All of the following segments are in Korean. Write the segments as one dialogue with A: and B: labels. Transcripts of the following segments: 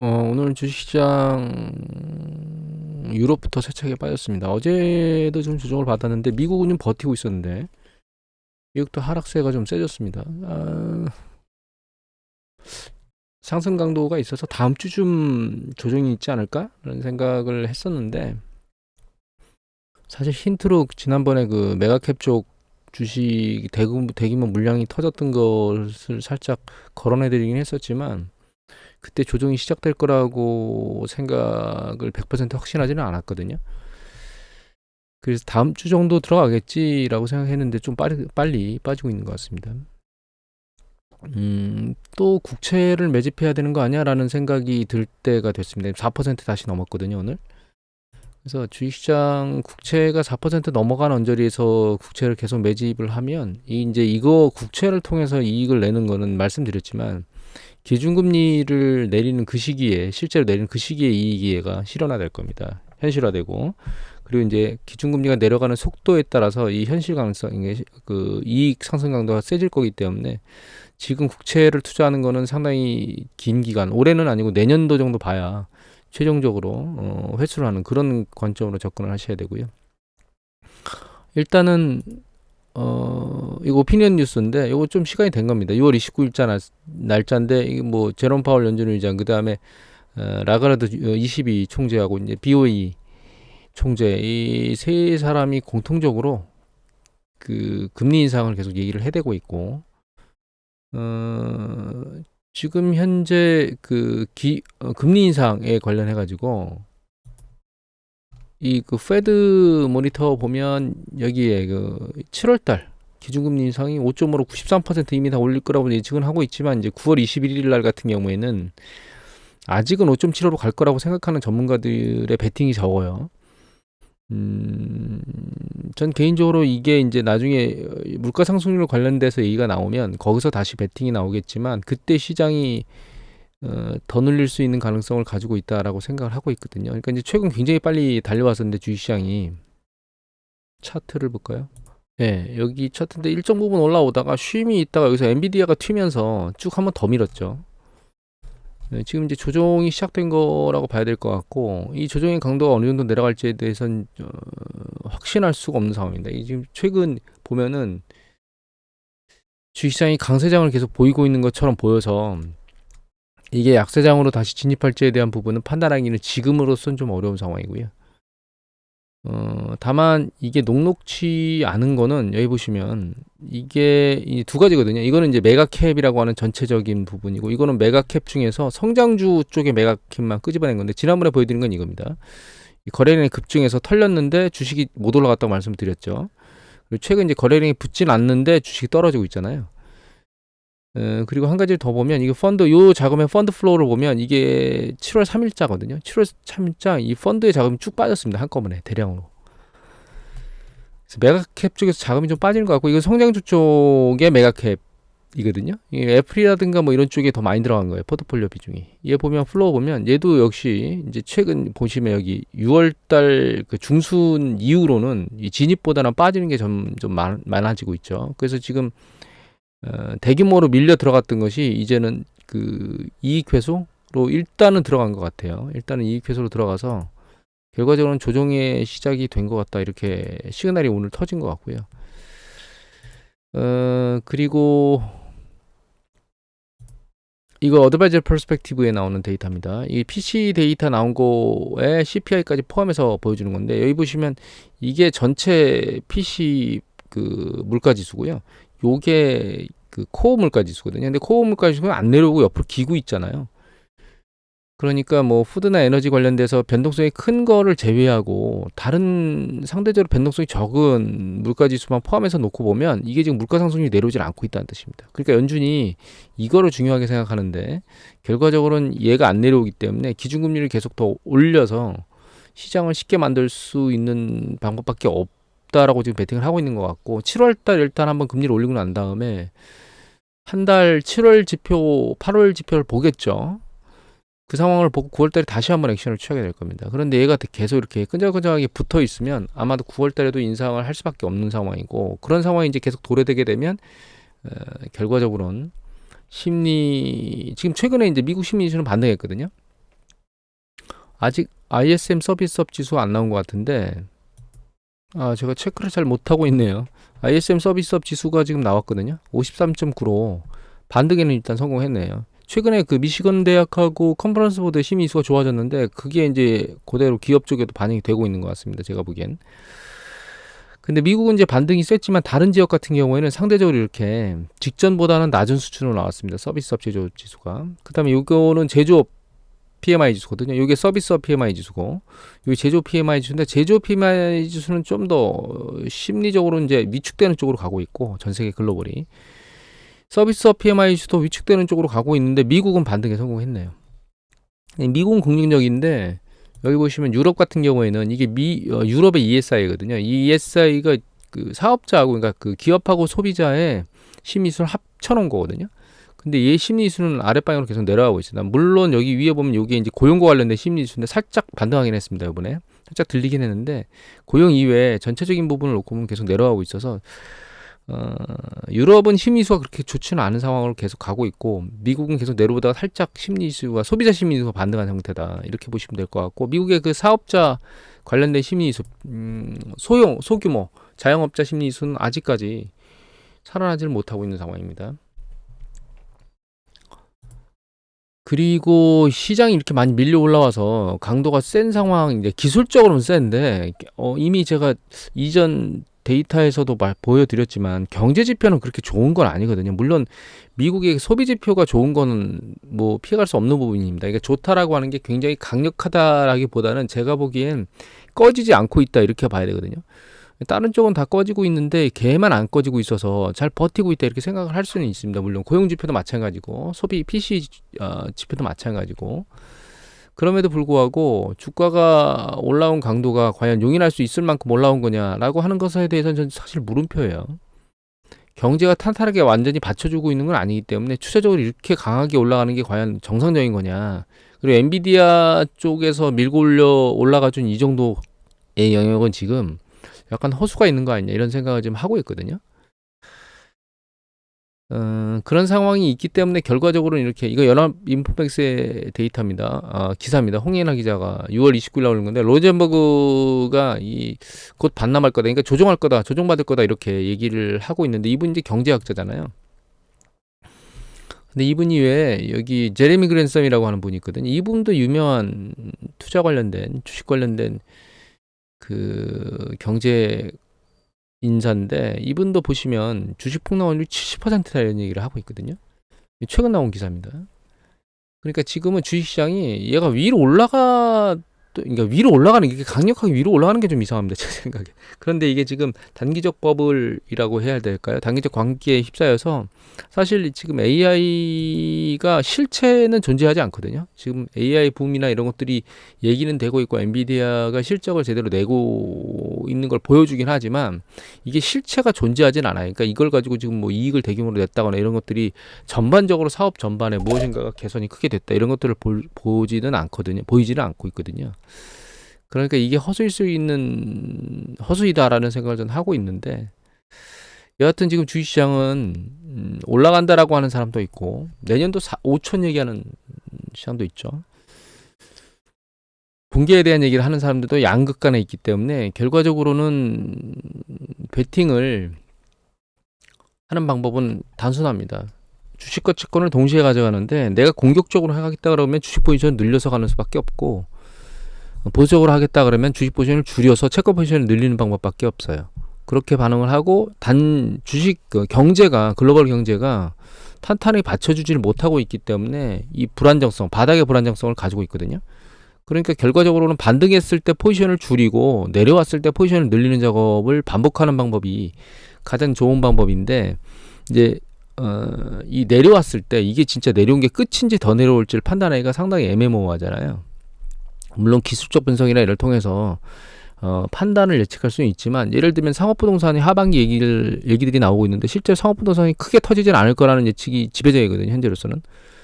A: 오늘 주식시장 유럽부터 세차게 빠졌습니다. 어제도 좀 조정을 받았는데 미국은 좀 버티고 있었는데 미국도 하락세가 좀 세졌습니다. 상승 강도가 있어서 다음 주쯤 조정이 있지 않을까라는 생각을 했었는데 사실 힌트로 지난번에 그 메가캡 쪽 주식 대규모 물량이 터졌던 것을 살짝 거론해드리긴 했었지만 그때 조정이 시작될 거라고 생각을 100% 확신하지는 않았거든요. 그래서 다음 주 정도 들어가겠지라고 생각했는데 좀 빨리 빠지고 있는 것 같습니다. 또 국채를 매집해야 되는 거 아니야라는 생각이 들 때가 됐습니다. 4% 다시 넘었거든요, 오늘. 그래서 주식시장 국채가 4% 넘어간 언저리에서 국채를 계속 매집을 하면 이제 이거 국채를 통해서 이익을 내는 거는 말씀드렸지만 기준금리를 내리는 그 시기에 실제로 내리는 그 시기에 이익이 실현화될 겁니다. 현실화되고 그리고 이제 기준금리가 내려가는 속도에 따라서 이 현실 가능성, 그 이익 상승 강도가 세질 거기 때문에 지금 국채를 투자하는 거는 상당히 긴 기간, 올해는 아니고 내년도 정도 봐야 최종적으로 회수를 하는 그런 관점으로 접근을 하셔야 되고요. 일단은 이거 오피니언 뉴스인데 이거 좀 시간이 된 겁니다. 6월 29일자 날짜인데 이게 뭐 제롬 파월 연준 의장 그다음에 라가르드 22 총재하고 이제 BOE 총재 이 세 사람이 공통적으로 그 금리 인상을 계속 얘기를 해대고 있고 지금 현재 그 금리 인상에 관련해 가지고 이 그 페드 모니터 보면 여기에 그 7월 달 기준금리 인상이 5.5로 93% 이미 다 올릴 거라고 예측은 하고 있지만 이제 9월 21일 날 같은 경우에는 아직은 5.75로 갈 거라고 생각하는 전문가들의 베팅이 적어요. 전 개인적으로 이게 이제 나중에 물가 상승률 관련돼서 얘기가 나오면 거기서 다시 베팅이 나오겠지만 그때 시장이 더 늘릴 수 있는 가능성을 가지고 있다라고 생각을 하고 있거든요. 그러니까 이제 최근 굉장히 빨리 달려왔었는데 주식시장이 차트를 볼까요? 네, 여기 차트인데 일정 부분 올라오다가 쉼이 있다가 여기서 엔비디아가 튀면서 쭉 한번 더 밀었죠. 네, 지금 이제 조정이 시작된 거라고 봐야 될 것 같고 이 조정의 강도가 어느 정도 내려갈지에 대해서는 확신할 수가 없는 상황입니다. 지금 최근 보면은 주식시장이 강세장을 계속 보이고 있는 것처럼 보여서 이게 약세장으로 다시 진입할지에 대한 부분은 판단하기는 지금으로선 좀 어려운 상황이고요. 다만 이게 녹록치 않은 거는 여기 보시면 이게 이 두 가지거든요. 이거는 이제 메가캡이라고 하는 전체적인 부분이고 이거는 메가캡 중에서 성장주 쪽의 메가캡만 끄집어낸 건데 지난번에 보여드린 건 이겁니다. 거래량이 급증해서 털렸는데 주식이 못 올라갔다고 말씀드렸죠. 그리고 최근 이제 거래량이 붙진 않는데 주식이 떨어지고 있잖아요. 그리고 한 가지 더 보면 이게 요 자금의 펀드 플로우를 보면 이게 7월 3일자거든요. 7월 3일자 이 펀드의 자금이 쭉 빠졌습니다. 한꺼번에 대량으로. 그래서 메가캡 쪽에서 자금이 좀 빠지는 것 같고 이거 성장주 쪽의 메가캡이거든요. 애플이라든가 뭐 이런 쪽에 더 많이 들어간 거예요. 포트폴리오 비중이. 얘 보면 플로우 보면 얘도 역시 이제 최근 보시면 여기 6월달 그 중순 이후로는 이 진입보다는 빠지는 게 좀 많아지고 있죠. 그래서 지금 대규모로 밀려 들어갔던 것이 이제는 그 이익 회수로 일단은 들어간 것 같아요. 일단은 이익 회수로 들어가서 결과적으로는 조정의 시작이 된 것 같다 이렇게 시그널이 오늘 터진 것 같고요. 그리고 이거 어드바이저 퍼스펙티브에 나오는 데이터입니다. 이 PC 데이터 나온 거에 CPI까지 포함해서 보여주는 건데 여기 보시면 이게 전체 PC 그 물가 지수고요. 요게 그 코어 물가 지수거든요. 근데 코어 물가 지수는 안 내려오고 옆으로 기고 있잖아요. 그러니까 뭐 푸드나 에너지 관련돼서 변동성이 큰 거를 제외하고 다른 상대적으로 변동성이 적은 물가 지수만 포함해서 놓고 보면 이게 지금 물가 상승률이 내려오질 않고 있다는 뜻입니다. 그러니까 연준이 이거를 중요하게 생각하는데 결과적으로는 얘가 안 내려오기 때문에 기준금리를 계속 더 올려서 시장을 쉽게 만들 수 있는 방법밖에 없다라고 지금 베팅을 하고 있는 것 같고 7월달 일단 한번 금리를 올리고 난 다음에 한 달 7월 지표, 8월 지표를 보겠죠. 그 상황을 보고 9월달에 다시 한번 액션을 취하게 될 겁니다. 그런데 얘가 계속 이렇게 끈적끈적하게 붙어 있으면 아마도 9월달에도 인상을 할 수밖에 없는 상황이고 그런 상황이 이제 계속 도래되게 되면 결과적으로는 심리 지금 최근에 이제 미국 심리 지수는 반등했거든요. 아직 ISM 서비스업 지수가 안 나온 것 같은데, 제가 체크를 잘 못하고 있네요. ISM 서비스업 지수가 지금 나왔거든요. 53.9로 반등에는 일단 성공했네요. 최근에 그 미시건 대학하고 컨퍼런스 보드 심의 지수가 좋아졌는데, 그게 이제 그대로 기업 쪽에도 반영이 되고 있는 것 같습니다. 제가 보기엔. 근데 미국은 이제 반등이 셌지만 다른 지역 같은 경우에는 상대적으로 이렇게 직전보다는 낮은 수준으로 나왔습니다. 서비스업 제조업 지수가. 그다음에 요거는 제조업 PMI 지수거든요. 이게 서비스업 PMI 지수고, 이게 제조업 PMI 지수인데, 제조업 PMI 지수는 좀 더 심리적으로 이제 위축되는 쪽으로 가고 있고, 전 세계 글로벌이. 서비스업 PMI 지수도 위축되는 쪽으로 가고 있는데, 미국은 반등에 성공했네요. 미국은 긍정적인데, 여기 보시면 유럽 같은 경우에는 이게 유럽의 ESI거든요. 이 ESI가 그 사업자하고, 그러니까 그 기업하고 소비자의 심리수를 합쳐놓은 거거든요. 근데 얘 심리수는 아랫방향으로 계속 내려가고 있습니다. 물론 여기 위에 보면 이게 이제 고용과 관련된 심리수인데 살짝 반등하긴 했습니다. 이번에 살짝 들리긴 했는데, 고용 이외에 전체적인 부분을 놓고 보면 계속 내려가고 있어서 유럽은 심리수가 그렇게 좋지는 않은 상황으로 계속 가고 있고, 미국은 계속 내려오다가 살짝 심리수가, 소비자 심리수가 반등한 상태다, 이렇게 보시면 될 것 같고, 미국의 그 사업자 관련된 심리수, 소규모 자영업자 심리수는 아직까지 살아나지를 못하고 있는 상황입니다. 그리고 시장이 이렇게 많이 밀려 올라와서 강도가 센 상황, 이제 기술적으로는 센데, 이미 제가 이전 데이터에서도 보여드렸지만 경제 지표는 그렇게 좋은 건 아니거든요. 물론 미국의 소비 지표가 좋은 거는 뭐 피해갈 수 없는 부분입니다. 이게 좋다라고 하는 게 굉장히 강력하다라기보다는 제가 보기엔 꺼지지 않고 있다, 이렇게 봐야 되거든요. 다른 쪽은 다 꺼지고 있는데 걔만 안 꺼지고 있어서 잘 버티고 있다, 이렇게 생각을 할 수는 있습니다. 물론 고용 지표도 마찬가지고, 소비 PC 지표도 마찬가지고. 그럼에도 불구하고 주가가 올라온 강도가 과연 용인할 수 있을 만큼 올라온 거냐라고 하는 것에 대해서는 저는 사실 물음표예요. 경제가 탄탄하게 완전히 받쳐주고 있는 건 아니기 때문에 추세적으로 이렇게 강하게 올라가는 게 과연 정상적인 거냐. 그리고 엔비디아 쪽에서 밀고 올라가준 이 정도의 영역은 지금 약간 허수가 있는 거 아니냐, 이런 생각을 지금 하고 있거든요. 그런 상황이 있기 때문에 결과적으로는 이렇게, 이거 연합인포맥스의 데이터입니다. 기사입니다. 홍예나 기자가 6월 29일 나오는 건데, 로젠버그가 곧 반납할 거다, 그러니까 조정할 거다, 조정받을 거다, 이렇게 얘기를 하고 있는데, 이분 이제 경제학자잖아요. 근데 이분이 왜 여기 제레미 그랜섬이라고 하는 분이 있거든요. 이분도 유명한 투자 관련된, 주식 관련된 그 경제 인사인데, 이분도 보시면 주식 폭락률이 70%다, 이런 얘기를 하고 있거든요. 최근 나온 기사입니다. 그러니까 지금은 주식시장이 얘가 위로 그러니까 위로 올라가는 게, 강력하게 위로 올라가는 게 좀 이상합니다, 제 생각에. 그런데 이게 지금 단기적 버블이라고 해야 될까요? 단기적 광기에 휩싸여서, 사실 지금 AI가 실체는 존재하지 않거든요. 지금 AI 붐이나 이런 것들이 얘기는 되고 있고, 엔비디아가 실적을 제대로 내고 있는 걸 보여주긴 하지만 이게 실체가 존재하진 않아요. 그러니까 이걸 가지고 지금 뭐 이익을 대규모로 냈다거나 이런 것들이 전반적으로 사업 전반에 무엇인가가 개선이 크게 됐다, 이런 것들을 보지는 않거든요. 보이지는 않고 있거든요. 그러니까 이게 허수이다라는 생각을 저는 하고 있는데, 여하튼 지금 주식시장은 올라간다라고 하는 사람도 있고, 내년도 5천 얘기하는 시장도 있죠. 붕괴에 대한 얘기를 하는 사람들도 양극간에 있기 때문에, 결과적으로는 베팅을 하는 방법은 단순합니다. 주식과 채권을 동시에 가져가는데, 내가 공격적으로 하겠다 그러면 주식 포지션을 늘려서 가는 수밖에 없고, 보수적으로 하겠다 그러면 주식 포지션을 줄여서 채권 포지션을 늘리는 방법밖에 없어요. 그렇게 반응을 하고, 주식 경제가, 글로벌 경제가 탄탄히 받쳐주지를 못하고 있기 때문에 이 불안정성, 바닥의 불안정성을 가지고 있거든요. 그러니까 결과적으로는 반등했을 때 포지션을 줄이고 내려왔을 때 포지션을 늘리는 작업을 반복하는 방법이 가장 좋은 방법인데, 이제 이 내려왔을 때 이게 진짜 내려온 게 끝인지 더 내려올지를 판단하기가 상당히 애매모호하잖아요. 물론 기술적 분석이나 이를 통해서 판단을 예측할 수는 있지만, 예를 들면 상업부동산의 하반기 얘기들이 나오고 있는데, 실제로 상업부동산이 크게 터지진 않을 거라는 예측이 지배적이거든요, 현재로서는.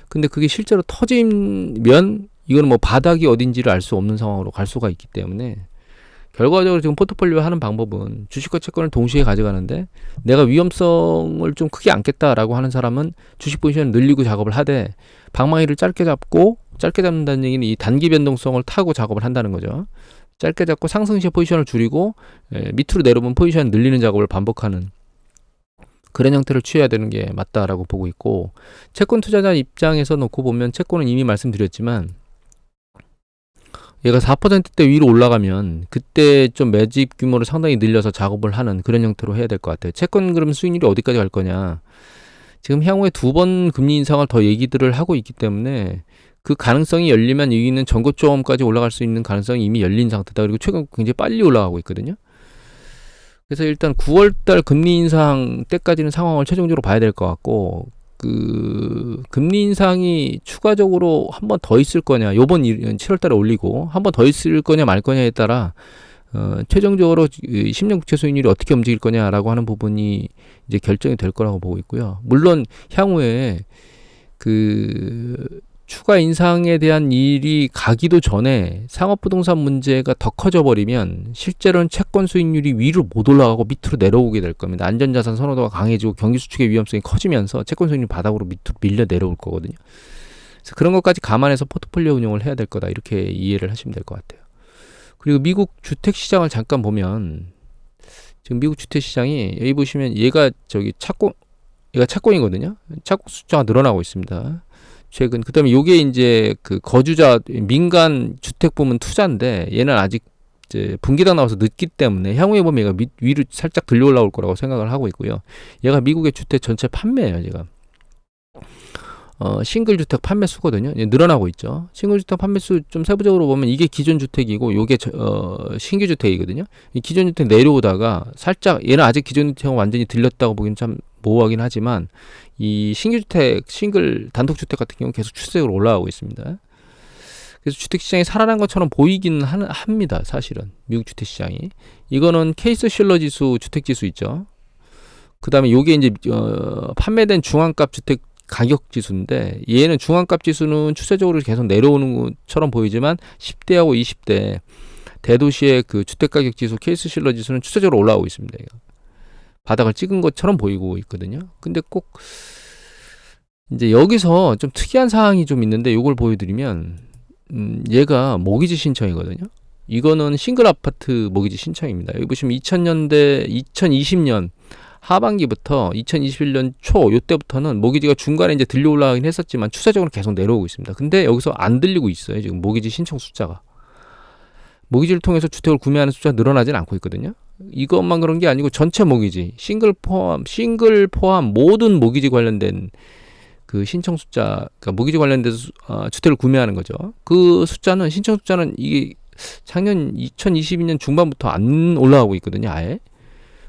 A: 근데 그게 실제로 터지면 이거는 뭐 바닥이 어딘지를 알 수 없는 상황으로 갈 수가 있기 때문에, 결과적으로 지금 포트폴리오 하는 방법은 주식과 채권을 동시에 가져가는데, 내가 위험성을 좀 크게 안겠다라고 하는 사람은 주식 포지션을 늘리고 작업을 하되, 방망이를 짧게 잡고 짧게 잡는다는 얘기는 이 단기 변동성을 타고 작업을 한다는 거죠. 짧게 잡고 상승시에 포지션을 줄이고 밑으로 내려오면 포지션 늘리는 작업을 반복하는 그런 형태를 취해야 되는 게 맞다라고 보고 있고, 채권 투자자 입장에서 놓고 보면 채권은 이미 말씀드렸지만 얘가 4%대 위로 올라가면 그때 좀 매집 규모를 상당히 늘려서 작업을 하는 그런 형태로 해야 될 것 같아요. 채권 그럼 수익률이 어디까지 갈 거냐, 지금 향후에 2번 금리 인상을 더 얘기들을 하고 있기 때문에 그 가능성이 열리면 여기는 전고점까지 올라갈 수 있는 가능성이 이미 열린 상태다. 그리고 최근 굉장히 빨리 올라가고 있거든요. 그래서 일단 9월달 금리 인상 때까지는 상황을 최종적으로 봐야 될 것 같고, 그 금리 인상이 추가적으로 한 번 더 있을 거냐, 요번 7월달에 올리고 한 번 더 있을 거냐 말 거냐에 따라 최종적으로 10년 국채 수익률이 어떻게 움직일 거냐라고 하는 부분이 이제 결정이 될 거라고 보고 있고요. 물론 향후에 그 추가 인상에 대한 일이 가기도 전에 상업부동산 문제가 더 커져 버리면 실제로는 채권 수익률이 위로 못 올라가고 밑으로 내려오게 될 겁니다. 안전자산 선호도가 강해지고 경기 수축의 위험성이 커지면서 채권 수익률이 바닥으로 밑으로 밀려 내려올 거거든요. 그래서 그런 것까지 감안해서 포트폴리오 운용을 해야 될 거다, 이렇게 이해를 하시면 될 것 같아요. 그리고 미국 주택시장을 잠깐 보면 지금 미국 주택시장이 여기 보시면 얘가 착공이거든요. 착공 숫자가 늘어나고 있습니다. 최근. 그다음에 요게 이제 그 거주자 민간 주택 부문 투자인데 얘는 아직 이제 분기당 나와서 늦기 때문에 향후에 보면 얘가 위로 살짝 들려 올라올 거라고 생각을 하고 있고요. 얘가 미국의 주택 전체 판매예요, 제가. 싱글 주택 판매 수거든요. 늘어나고 있죠. 싱글 주택 판매 수 좀 세부적으로 보면 이게 기존 주택이고 요게 신규 주택이거든요. 이 기존 주택 내려오다가 살짝, 얘는 아직 기존 주택은 완전히 들렸다고 보기는 참 모호하긴 하지만 이 신규 주택, 싱글 단독 주택 같은 경우는 계속 추세적으로 올라가고 있습니다. 그래서 주택 시장이 살아난 것처럼 보이기는 합니다, 사실은. 미국 주택 시장이. 이거는 케이스 실러 지수, 주택 지수 있죠. 그다음에 요게 이제 판매된 중앙값 주택 가격 지수인데, 얘는 중앙값 지수는 추세적으로 계속 내려오는 것처럼 보이지만 10대하고 20대 대도시의 그 주택 가격 지수, 케이스 실러 지수는 추세적으로 올라오고 있습니다. 바닥을 찍은 것처럼 보이고 있거든요. 근데 꼭 이제 여기서 좀 특이한 사항이 좀 있는데, 요걸 보여드리면 얘가 모기지 신청이거든요. 이거는 싱글 아파트 모기지 신청입니다. 여기 보시면 2020년 하반기부터 2021년 초 요때부터는 모기지가 중간에 이제 들려 올라가긴 했었지만 추세적으로 계속 내려오고 있습니다. 근데 여기서 안 들리고 있어요, 지금 모기지 신청 숫자가. 모기지를 통해서 주택을 구매하는 숫자가 늘어나진 않고 있거든요. 이것만 그런 게 아니고 전체 모기지, 싱글 포함 모든 모기지 관련된 그 신청 숫자, 그러니까 모기지 관련돼서 주택을 구매하는 거죠. 그 숫자는, 신청 숫자는 이게 작년 2022년 중반부터 안 올라가고 있거든요, 아예.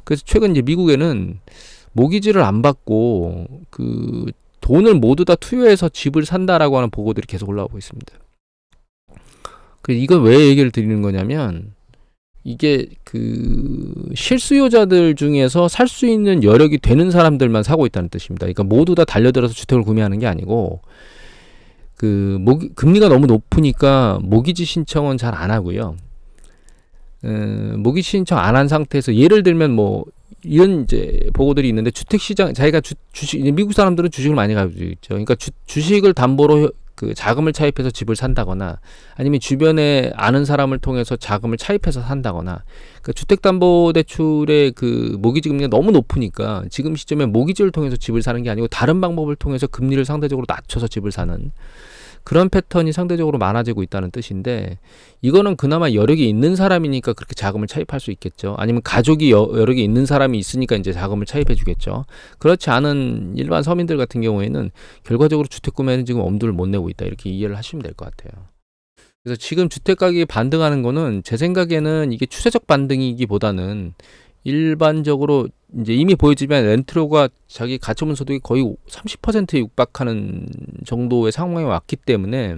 A: 그래서 최근 이제 미국에는 모기지를 안 받고 그 돈을 모두 다 투여해서 집을 산다라고 하는 보고들이 계속 올라오고 있습니다. 그래서 이건 왜 얘기를 드리는 거냐면, 이게 그 실수요자들 중에서 살 수 있는 여력이 되는 사람들만 사고 있다는 뜻입니다. 그러니까 모두 다 달려들어서 주택을 구매하는 게 아니고, 그 금리가 너무 높으니까 모기지 신청은 잘 안 하고요. 모기지 신청 안 한 상태에서, 예를 들면 뭐 이런 이제 보고들이 있는데, 주택 시장, 자기가 주식, 미국 사람들은 주식을 많이 가지고 있죠. 그러니까 주식을 담보로 그 자금을 차입해서 집을 산다거나, 아니면 주변에 아는 사람을 통해서 자금을 차입해서 산다거나, 그러니까 주택담보대출의 그 모기지 금리가 너무 높으니까 지금 시점에 모기지를 통해서 집을 사는 게 아니고 다른 방법을 통해서 금리를 상대적으로 낮춰서 집을 사는 그런 패턴이 상대적으로 많아지고 있다는 뜻인데, 이거는 그나마 여력이 있는 사람이니까 그렇게 자금을 차입할 수 있겠죠. 아니면 가족이 여력이 있는 사람이 있으니까 이제 자금을 차입해 주겠죠. 그렇지 않은 일반 서민들 같은 경우에는 결과적으로 주택 구매는 지금 엄두를 못 내고 있다, 이렇게 이해를 하시면 될 것 같아요. 그래서 지금 주택 가격이 반등하는 거는 제 생각에는 이게 추세적 반등이기보다는 일반적으로 이제 이미 보여지면 렌트료가 자기 가처분 소득이 거의 30%에 육박하는 정도의 상황에 왔기 때문에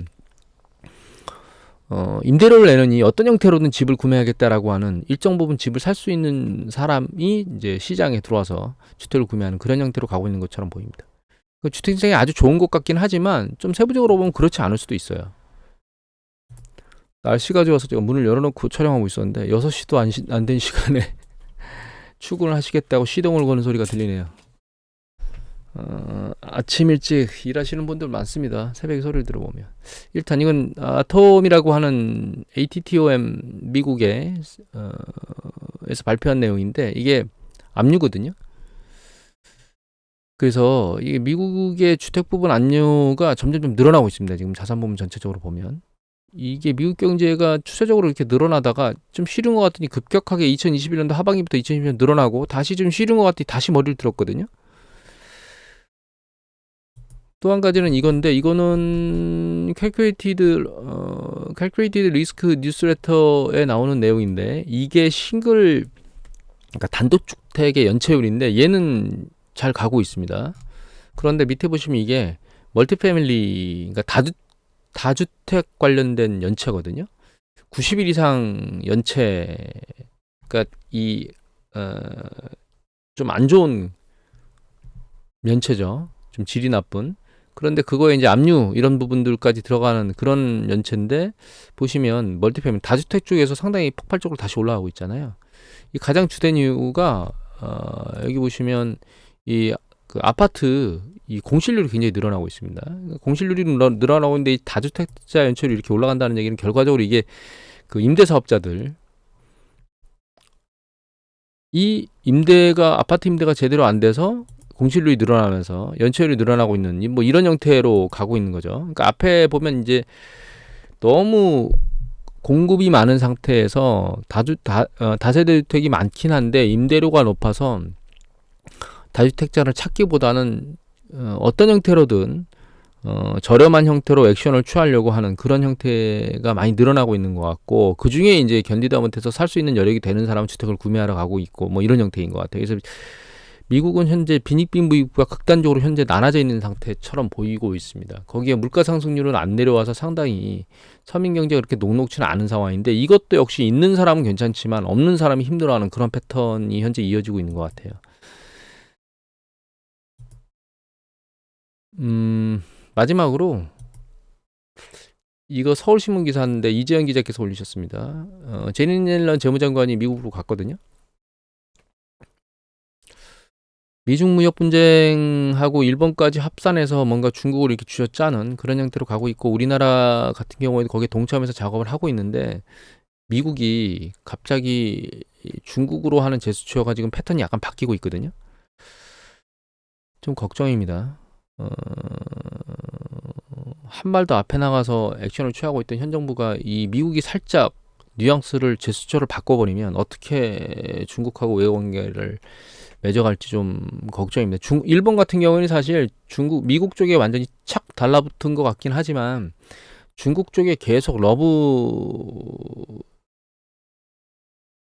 A: 임대료를 내느니 어떤 형태로든 집을 구매하겠다라고 하는, 일정 부분 집을 살 수 있는 사람이 이제 시장에 들어와서 주택을 구매하는 그런 형태로 가고 있는 것처럼 보입니다. 그 주택 시장이 아주 좋은 것 같긴 하지만 좀 세부적으로 보면 그렇지 않을 수도 있어요. 날씨가 좋아서 제가 문을 열어놓고 촬영하고 있었는데 6시도 안 된 시간에 출근을 하시겠다고 시동을 거는 소리가 들리네요. 아침 일찍 일하시는 분들 많습니다. 새벽에 소리를 들어보면. 일단 이건 아톰이라고 하는 ATTOM 미국의 에서 발표한 내용인데 이게 압류거든요. 그래서 이게 미국의 주택 부분 압류가 점점 좀 늘어나고 있습니다. 지금 자산 부분 전체적으로 보면. 이게 미국 경제가 추세적으로 이렇게 늘어나다가 좀 쉬는 것 같더니 급격하게 2021년도 하반기부터 2020년 늘어나고 다시 좀 쉬는 것 같더니 다시 머리를 들었거든요. 또 한 가지는 이건데 이거는 calculated 리스크 뉴스레터에 나오는 내용인데 이게 싱글 그러니까 단독주택의 연체율인데 얘는 잘 가고 있습니다. 그런데 밑에 보시면 이게 멀티패밀리 그러니까 다주택 관련된 연체거든요. 90일 이상 연체 그러니까 이 좀 안 좋은 연체죠. 좀 질이 나쁜. 그런데 그거에 이제 압류 이런 부분들까지 들어가는 그런 연체인데 보시면 멀티패밀리 다주택 쪽에서 상당히 폭발적으로 다시 올라가고 있잖아요. 이 가장 주된 이유가 여기 보시면 그 아파트 이 공실률이 굉장히 늘어나고 있습니다. 공실률이 늘어나고 있는데 이 다주택자 연체율이 이렇게 올라간다는 얘기는 결과적으로 이게 그 임대사업자들 이 아파트 임대가 제대로 안 돼서 공실률이 늘어나면서 연체율이 늘어나고 있는 뭐 이런 형태로 가고 있는 거죠. 그러니까 앞에 보면 이제 너무 공급이 많은 상태에서 다세대 주택이 많긴 한데 임대료가 높아서 다주택자를 찾기보다는 어떤 형태로든 저렴한 형태로 액션을 취하려고 하는 그런 형태가 많이 늘어나고 있는 것 같고 그 중에 이제 견디다 못해서 살 수 있는 여력이 되는 사람은 주택을 구매하러 가고 있고 뭐 이런 형태인 것 같아요. 그래서 미국은 현재 빈익빈부익부가 극단적으로 현재 나눠져 있는 상태처럼 보이고 있습니다. 거기에 물가 상승률은 안 내려와서 상당히 서민 경제가 그렇게 녹록지는 않은 상황인데 이것도 역시 있는 사람은 괜찮지만 없는 사람이 힘들어하는 그런 패턴이 현재 이어지고 있는 것 같아요. 마지막으로 이거 서울신문 기사인데 이재현 기자께서 올리셨습니다. 제닛 옐런 재무장관이 미국으로 갔거든요. 미중 무역 분쟁하고 일본까지 합산해서 뭔가 중국을 이렇게 쥐어짜는 그런 형태로 가고 있고 우리나라 같은 경우에는 거기에 동참해서 작업을 하고 있는데 미국이 갑자기 중국으로 하는 제스처가 지금 패턴이 약간 바뀌고 있거든요. 좀 걱정입니다. 한 발 더 앞에 나가서 액션을 취하고 있던 현 정부가 이 미국이 살짝 뉘앙스를 제스처를 바꿔버리면 어떻게 중국하고 외교 관계를 맺어갈지 좀 걱정입니다. 일본 같은 경우는 사실 미국 쪽에 완전히 착 달라붙은 것 같긴 하지만 중국 쪽에 계속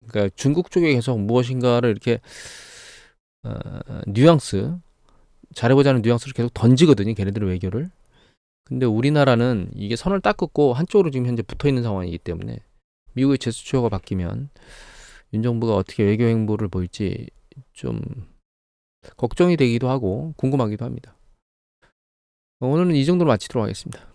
A: 그러니까 중국 쪽에 계속 무엇인가를 이렇게 뉘앙스 잘해보자는 뉘앙스를 계속 던지거든요. 걔네들의 외교를. 근데 우리나라는 이게 선을 딱 긋고 한쪽으로 지금 현재 붙어 있는 상황이기 때문에 미국의 제스처가 바뀌면 윤 정부가 어떻게 외교 행보를 보일지 좀 걱정이 되기도 하고 궁금하기도 합니다. 오늘은 이 정도로 마치도록 하겠습니다.